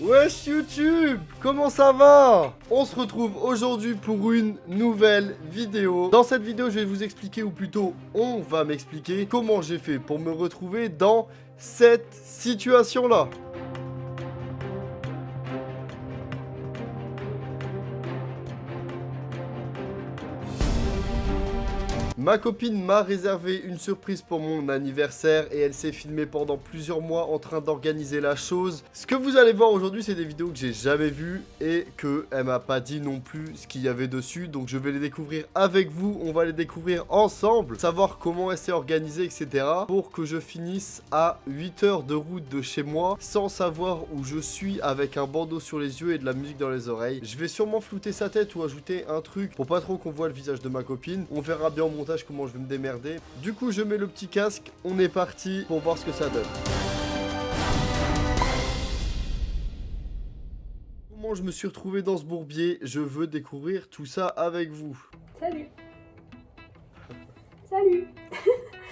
Wesh YouTube, comment ça va? On se retrouve aujourd'hui pour une nouvelle vidéo. Dans cette vidéo, je vais vous expliquer, ou plutôt, on va m'expliquer comment j'ai fait pour me retrouver dans cette situation-là. Ma copine m'a réservé une surprise pour mon anniversaire et elle s'est filmée pendant plusieurs mois en train d'organiser la chose. Ce que vous allez voir aujourd'hui, c'est des vidéos que j'ai jamais vues et que elle m'a pas dit non plus ce qu'il y avait dessus. Donc je vais les découvrir avec vous, on va les découvrir ensemble, savoir comment elle s'est organisée, etc. Pour que je finisse à 8 heures de route de chez moi sans savoir où je suis, avec un bandeau sur les yeux et de la musique dans les oreilles. Je vais sûrement flouter sa tête ou ajouter un truc pour pas trop qu'on voit le visage de ma copine. On verra bien au montage comment je vais me démerder. Du coup, je mets le petit casque, on est parti pour voir ce que ça donne. Comment je me suis retrouvé dans ce bourbier? Je veux découvrir tout ça avec vous. Salut. Salut.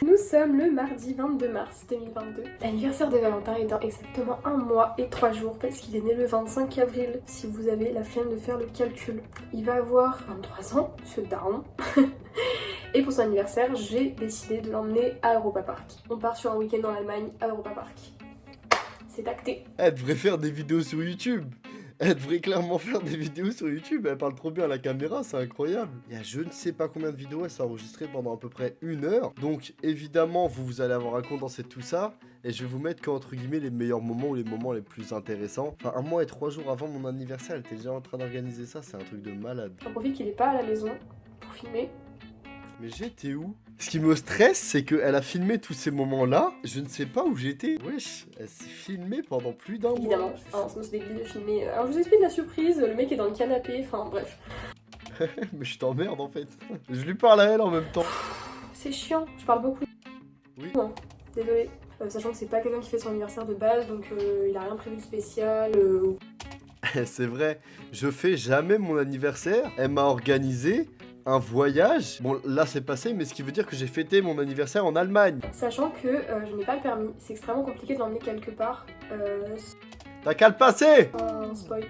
Nous sommes le mardi 22 mars 2022. L'anniversaire de Valentin est dans exactement 1 mois et 3 jours parce qu'il est né le 25 avril, si vous avez la flemme de faire le calcul. Il va avoir 23 ans, ce daron. Et pour son anniversaire, j'ai décidé de l'emmener à Europa Park. On part sur un week-end en Allemagne à Europa Park. C'est acté. Elle devrait faire des vidéos sur YouTube. Elle devrait clairement faire des vidéos sur YouTube. Elle parle trop bien à la caméra, c'est incroyable. Il y a je ne sais pas combien de vidéos, elle s'est enregistrée pendant à peu près 1 heure. Donc évidemment, vous allez avoir à condenser tout ça. Et je vais vous mettre qu'entre guillemets les meilleurs moments ou les moments les plus intéressants. Enfin, 1 mois et 3 jours avant mon anniversaire, elle était déjà en train d'organiser ça. C'est un truc de malade. J'en profite qu'il n'est pas à la maison pour filmer. Mais j'étais où? Ce qui me stresse, c'est qu'elle a filmé tous ces moments-là. Je ne sais pas où j'étais. Wesh, elle s'est filmée pendant plus d'1 mois. Évidemment, c'est débile de filmer. Alors je vous explique la surprise, le mec est dans le canapé, enfin bref. Mais je t'emmerde en fait. Je lui parle à elle en même temps. C'est chiant, je parle beaucoup. Oui. Non, désolé. Sachant que c'est pas quelqu'un qui fait son anniversaire de base, donc il a rien prévu de spécial. C'est vrai, je fais jamais mon anniversaire. Elle m'a organisé un voyage. Bon, là c'est passé, mais ce qui veut dire que j'ai fêté mon anniversaire en Allemagne. Sachant que je n'ai pas le permis, c'est extrêmement compliqué de l'emmener quelque part. T'as qu'à le passer! Sans spoil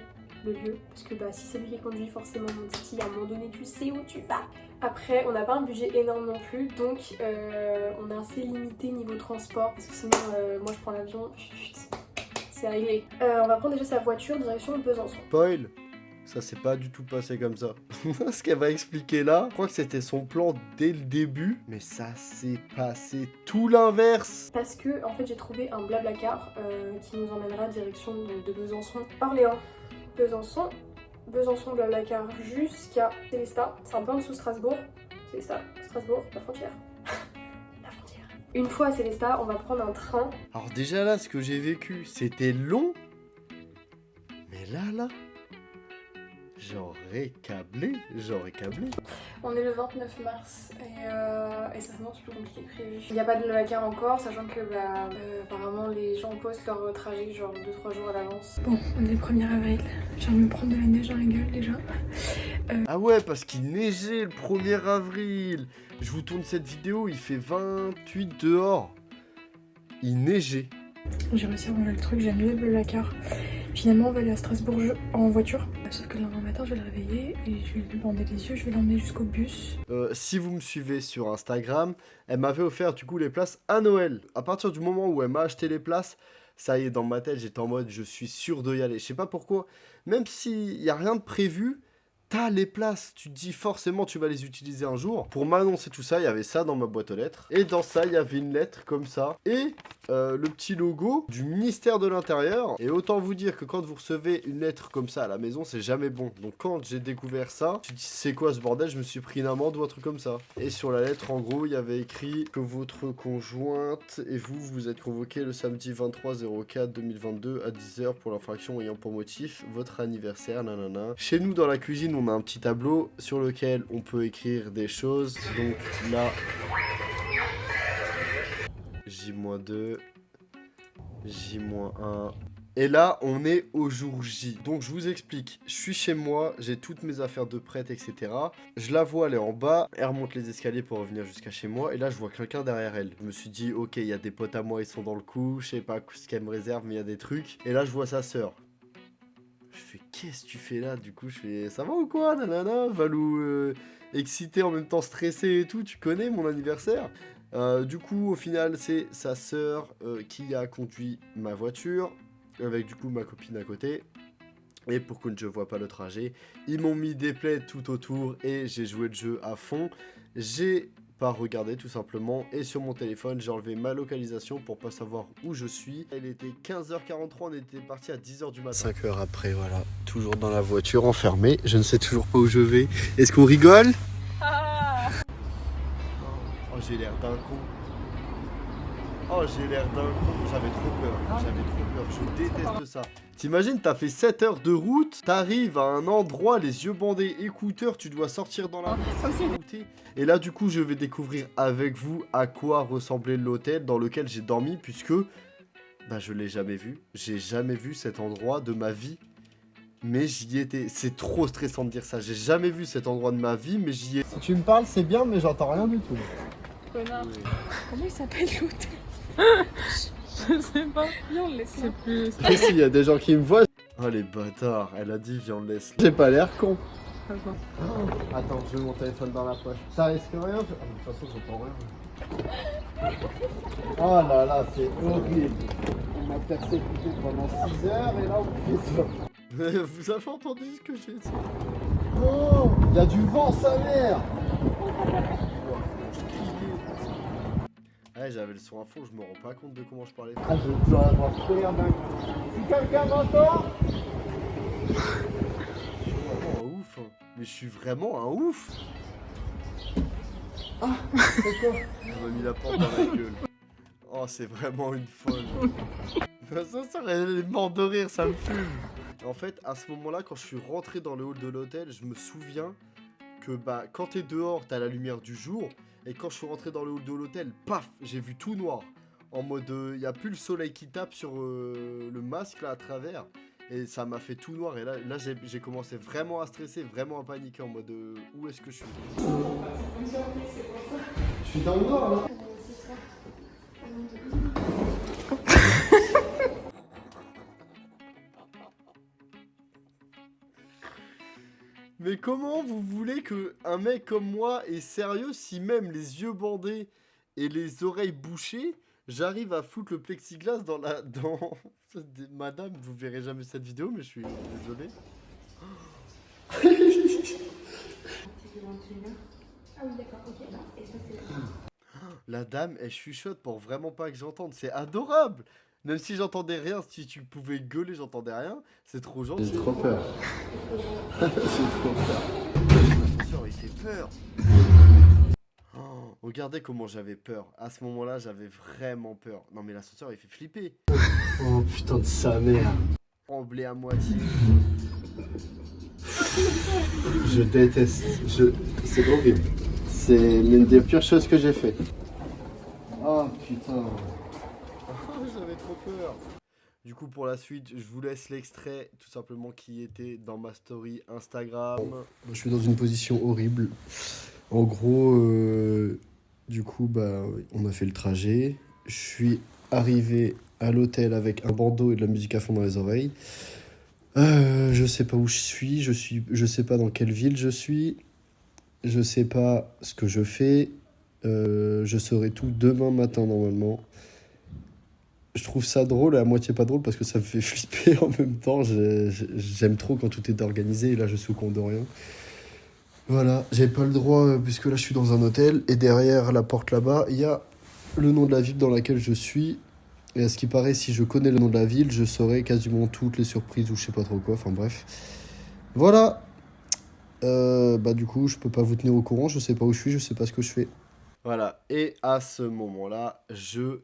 le lieu, parce que bah si c'est lui qui conduit, forcément mon titi, à un moment donné tu sais où tu vas. Après, on n'a pas un budget énorme non plus, donc on est assez limité niveau transport, parce que sinon moi je prends l'avion, c'est réglé. On va prendre déjà sa voiture direction Besançon. Spoil, ça s'est pas du tout passé comme ça. Ce qu'elle va expliquer là, je crois que c'était son plan dès le début, mais ça s'est passé tout l'inverse. Parce que en fait j'ai trouvé un blablacar qui nous emmènera direction de Besançon, Orléans, Besançon, blablacar jusqu'à Célestat. C'est un peu en dessous Strasbourg. Célestat, Strasbourg, la frontière. La frontière. Une fois à Célestat, on va prendre un train. Alors déjà là, ce que j'ai vécu, c'était long. Mais là, j'aurais câblé. On est le 29 mars et ça s'annonce plus compliqué que prévu. Il n'y a pas de blablacar encore, sachant que apparemment les gens postent leur trajet genre 2-3 jours à l'avance. Bon, on est le 1er avril. J'ai envie de me prendre de la neige dans la gueule déjà. Ah ouais, parce qu'il neigeait le 1er avril. Je vous tourne cette vidéo, il fait 28 dehors. Il neigeait. J'ai réussi à ranger le truc, j'ai annulé le blablacar. Finalement, on va aller à Strasbourg en voiture. Sauf que le lendemain matin, je vais le réveiller et je vais lui bander les yeux, je vais l'emmener jusqu'au bus. Si vous me suivez sur Instagram, elle m'avait offert du coup les places à Noël. À partir du moment où elle m'a acheté les places, ça y est, dans ma tête, j'étais en mode je suis sûr de y aller. Je sais pas pourquoi, même s'il n'y a rien de prévu, t'as les places, tu te dis forcément tu vas les utiliser un jour. Pour m'annoncer tout ça, il y avait ça dans ma boîte aux lettres. Et dans ça, il y avait une lettre comme ça. Et le petit logo du ministère de l'Intérieur. Et autant vous dire que quand vous recevez une lettre comme ça à la maison, c'est jamais bon. Donc quand j'ai découvert ça, je me suis dit c'est quoi ce bordel? Je me suis pris une amende ou un truc comme ça. Et sur la lettre, en gros, il y avait écrit que votre conjointe et vous êtes convoqués le samedi 23/04/2022 à 10h pour l'infraction ayant pour motif votre anniversaire, nanana. Chez nous, dans la cuisine, on a un petit tableau sur lequel on peut écrire des choses. Donc là, J-2, J-1. Et là, on est au jour J. Donc, je vous explique. Je suis chez moi, j'ai toutes mes affaires de prête, etc. Je la vois, elle est en bas. Elle remonte les escaliers pour revenir jusqu'à chez moi. Et là, je vois quelqu'un derrière elle. Je me suis dit, ok, il y a des potes à moi, ils sont dans le coup. Je sais pas ce qu'elle me réserve, mais il y a des trucs. Et là, je vois sa sœur. fais qu'est-ce que tu fais là? Du coup, je fais ça va ou quoi? Nanana, Valou, excité en même temps stressé et tout, tu connais mon anniversaire. Du coup, au final, c'est sa sœur qui a conduit ma voiture, avec du coup ma copine à côté. Et pour que je ne vois pas le trajet, ils m'ont mis des plaids tout autour et j'ai joué le jeu à fond. J'ai pas regardé tout simplement et sur mon téléphone j'ai enlevé ma localisation pour pas savoir où je suis. Il était 15h43, on était parti à 10h du matin. 5 heures après, voilà, toujours dans la voiture enfermée, je ne sais toujours pas où je vais. Est-ce qu'on rigole? Oh, j'ai l'air d'un con. Oh, j'ai l'air d'un con. J'avais trop peur. J'avais trop peur. Je déteste ça. T'imagines, t'as fait 7 heures de route, t'arrives à un endroit, les yeux bandés, écouteurs, tu dois sortir dans la route. Et là, du coup, je vais découvrir avec vous à quoi ressemblait l'hôtel dans lequel j'ai dormi, puisque bah, je l'ai jamais vu. J'ai jamais vu cet endroit de ma vie. Mais j'y étais. C'est trop stressant de dire ça. J'ai jamais vu cet endroit de ma vie, mais j'y étais. Si tu me parles, c'est bien, mais j'entends rien du tout. Connard. Comment il s'appelle l'hôtel? Je sais pas. Viens, on le laisse. C'est plus. Et s'il y a des gens qui me voient. Oh les bâtards, elle a dit viens on le laisse. J'ai pas l'air con. Attends, je mets mon téléphone dans la poche. Ça risque rien. De toute façon, j'entends rien. Oh là là, c'est horrible. On m'a persécuté pendant 6 heures et là on fait ça. Vous avez entendu ce que j'ai dit? Oh, il y a du vent, sa mère. Ouais, j'avais le son à fond, je me rends pas compte de comment je parlais. Ah, je dois avoir peur d'un coup. Si quelqu'un m'entend. Je suis vraiment un ouf, hein. Mais je suis vraiment un ouf. Ah, c'est quoi? Elle m'a mis la porte dans la gueule. Oh, c'est vraiment une folle. Ça, elle est morte de rire, ça me fume. En fait, à ce moment-là, quand je suis rentré dans le hall de l'hôtel, je me souviens que bah, quand t'es dehors, t'as la lumière du jour. Et quand je suis rentré dans le hall de l'hôtel, paf, j'ai vu tout noir. En mode, il n'y a plus le soleil qui tape sur le masque là à travers. Et ça m'a fait tout noir. Et là j'ai commencé vraiment à stresser, vraiment à paniquer en mode, où est-ce que je suis? Je suis dans le noir là. Mais comment vous voulez que un mec comme moi est sérieux si même les yeux bandés et les oreilles bouchées, j'arrive à foutre le plexiglas dans la... Madame, vous verrez jamais cette vidéo, mais je suis désolé. Ah oui, d'accord, ok. Et ça, c'est La dame, elle chuchote pour vraiment pas que j'entende. C'est adorable. Même si j'entendais rien, si tu pouvais gueuler, j'entendais rien. C'est trop gentil. J'ai trop peur. J'ai trop peur. L'ascenseur, il fait peur. Oh, regardez comment j'avais peur. À ce moment-là, j'avais vraiment peur. Non mais l'ascenseur, il fait flipper. Oh putain de sa mère. Tremblé à moitié. Je déteste. C'est horrible. C'est l'une des pires choses que j'ai fait. Oh putain. J'avais trop peur. Du coup, pour la suite, je vous laisse l'extrait tout simplement qui était dans ma story Instagram. Je suis dans une position horrible. En gros, du coup, bah, on a fait le trajet. Je suis arrivé à l'hôtel avec un bandeau et de la musique à fond dans les oreilles. Je sais pas où je sais pas dans quelle ville je suis. Je sais pas ce que je fais. Je saurai tout demain matin normalement. Je trouve ça drôle et à moitié pas drôle parce que ça me fait flipper en même temps. J'aime trop quand tout est organisé et là je suis au compte de rien. Voilà, j'ai pas le droit puisque là je suis dans un hôtel et derrière la porte là-bas il y a le nom de la ville dans laquelle je suis. Et à ce qui paraît, si je connais le nom de la ville, je saurai quasiment toutes les surprises ou je sais pas trop quoi. Enfin bref. Voilà. Bah du coup je peux pas vous tenir au courant, je sais pas où je suis, je sais pas ce que je fais. Voilà, et à ce moment-là, je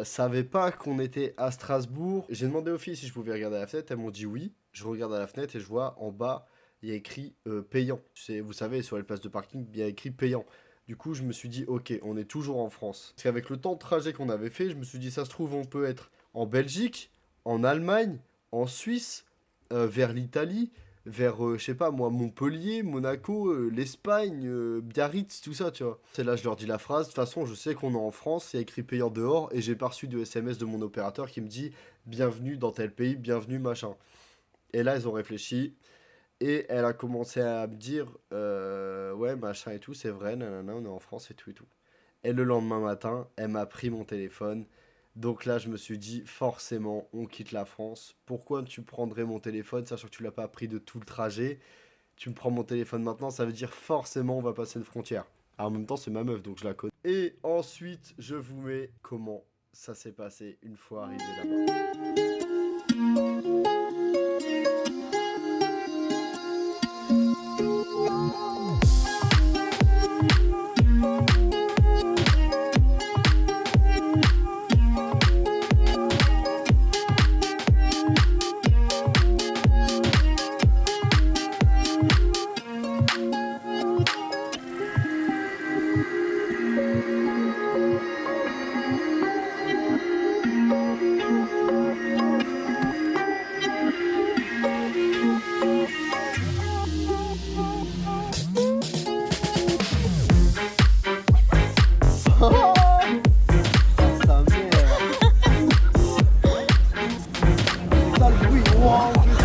savais pas qu'on était à Strasbourg. J'ai demandé aux filles si je pouvais regarder à la fenêtre, elles m'ont dit oui. Je regarde à la fenêtre et je vois en bas, il y a écrit payant. Vous savez, sur les places de parking, il y a écrit payant. Du coup, je me suis dit, ok, on est toujours en France. Parce qu'avec le temps de trajet qu'on avait fait, je me suis dit, ça se trouve, on peut être en Belgique, en Allemagne, en Suisse, vers l'Italie, vers, je sais pas moi, Montpellier, Monaco, l'Espagne, Biarritz, tout ça, tu vois. C'est là, je leur dis la phrase. De toute façon, je sais qu'on est en France, il y a écrit payant dehors, et j'ai pas reçu de SMS de mon opérateur qui me dit bienvenue dans tel pays, bienvenue machin. Et là, ils ont réfléchi. Et elle a commencé à me dire, ouais, machin et tout, c'est vrai, nanana, on est en France et tout et tout. Et le lendemain matin, elle m'a pris mon téléphone. Donc là, je me suis dit, forcément, on quitte la France. Pourquoi tu prendrais mon téléphone, sachant que tu l'as pas pris de tout le trajet? Tu me prends mon téléphone maintenant, ça veut dire forcément, on va passer une frontière. Alors, en même temps, c'est ma meuf, donc je la connais. Et ensuite, je vous mets comment ça s'est passé une fois arrivé là-bas. Sa mère. C'est ça le bruit. Wow, c'est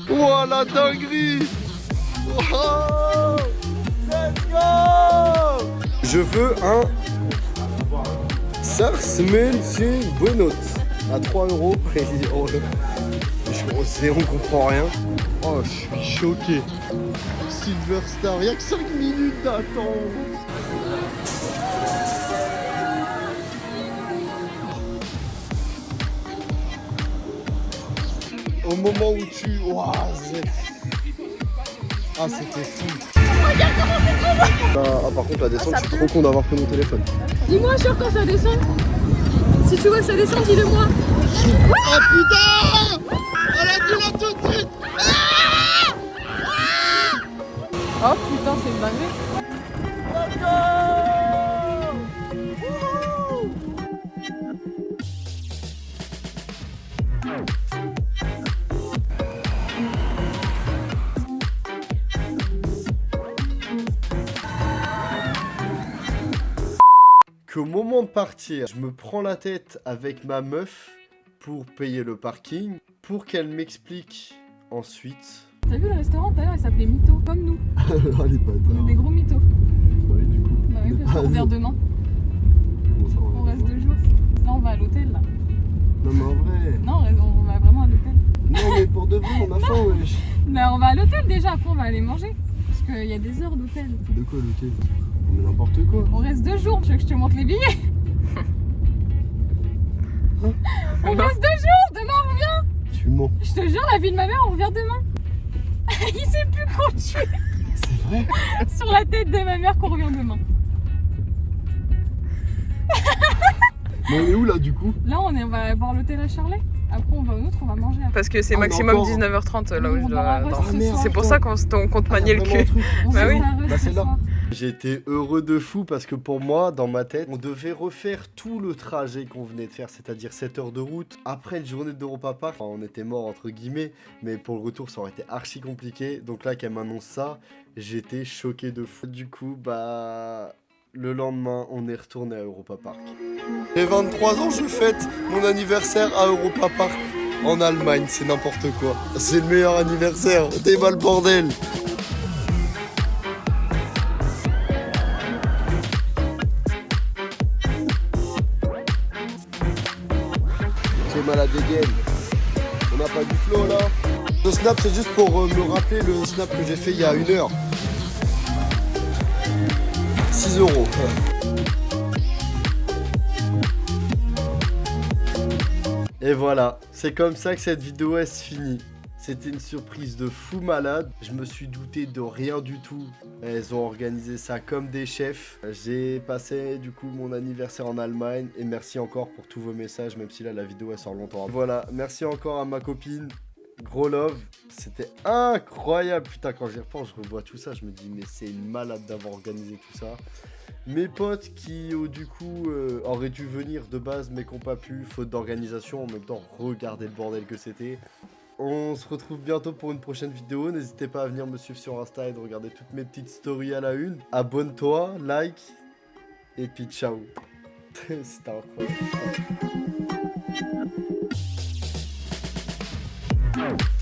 ça. Wow, la dinguerie. Wow. Let's go. Je veux un Sarsmen Bonot à 3 euros. On comprend rien. Oh, je suis choqué. Silver Star, y'a que 5 minutes d'attente. Au moment où tu... Ouah, ah, c'était fou. Regarde comment c'est trop beau. Ah, par contre, la descente, je suis trop con d'avoir pris mon téléphone. Dis-moi sûr quand ça descend. Si tu vois que ça descend, dis-le-moi. Oh putain! Elle a dit là tout de suite! Oh putain, c'est une dinguerie. Let's go! Wouhou! Qu'au moment de partir, je me prends la tête avec ma meuf pour payer le parking, pour qu'elle m'explique ensuite. T'as vu le restaurant tout à l'heure, il s'appelait Mytho, comme nous. Oh les On est bâtards. des gros mythos. Ouais, du coup. Bah oui, parce qu'on revient demain. Comment ça, On reste 2 jours. Là, on va à l'hôtel, là. Non mais en vrai. Non, on va vraiment à l'hôtel. Non mais pour de vrai, on a faim, wesh. Bah, on va à l'hôtel déjà, après on va aller manger. Parce qu'il y a des heures d'hôtel. De quoi l'hôtel? Mais n'importe quoi. On reste 2 jours, tu veux que je te montre les billets? On reste 2 jours, demain on revient. Tu mens. Je te jure, la vie de ma mère, on revient demain. Il sait plus quand tu es C'est vrai? sur la tête de ma mère qu'on revient demain. Mais on est où là du coup? Là, on va voir l'hôtel à Charlet. Après, on va au nôtre, on va manger. Après. Parce que c'est Ah, mais maximum encore. 19h30 là où je On dois. aura un dormir. reste ce soir. C'est pour ça qu'on compte manier le cul. On Bah se oui. fait un reste Bah, c'est ce là. soir. J'ai été heureux de fou parce que pour moi, dans ma tête, on devait refaire tout le trajet qu'on venait de faire, c'est-à-dire 7 heures de route. Après une journée d'Europa Park, enfin, on était mort entre guillemets, mais pour le retour, ça aurait été archi compliqué. Donc là, qu'elle m'annonce ça, j'étais choqué de fou. Du coup, bah... Le lendemain, on est retourné à Europa Park. J'ai 23 ans, je fête mon anniversaire à Europa Park en Allemagne, c'est n'importe quoi. C'est le meilleur anniversaire, débat le bordel. J'ai mal à dégaine. On n'a pas du flow là. Le snap, c'est juste pour me rappeler le snap que j'ai fait il y a 1 heure. 6 euros. Et voilà, c'est comme ça que cette vidéo est finie. C'était une surprise de fou malade. Je me suis douté de rien du tout. Elles ont organisé ça comme des chefs. J'ai passé du coup mon anniversaire en Allemagne. Et merci encore pour tous vos messages, même si là la vidéo elle sort longtemps. Voilà, merci encore à ma copine. Gros love, c'était incroyable. Putain, quand j'y repense, je revois tout ça. Je me dis, mais c'est une malade d'avoir organisé tout ça. Mes potes qui, du coup, auraient dû venir de base, mais qui n'ont pas pu, faute d'organisation. En même temps, regardez le bordel que c'était. On se retrouve bientôt pour une prochaine vidéo. N'hésitez pas à venir me suivre sur Insta et de regarder toutes mes petites stories à la une. Abonne-toi, like, et puis ciao. C'était incroyable. Ciao.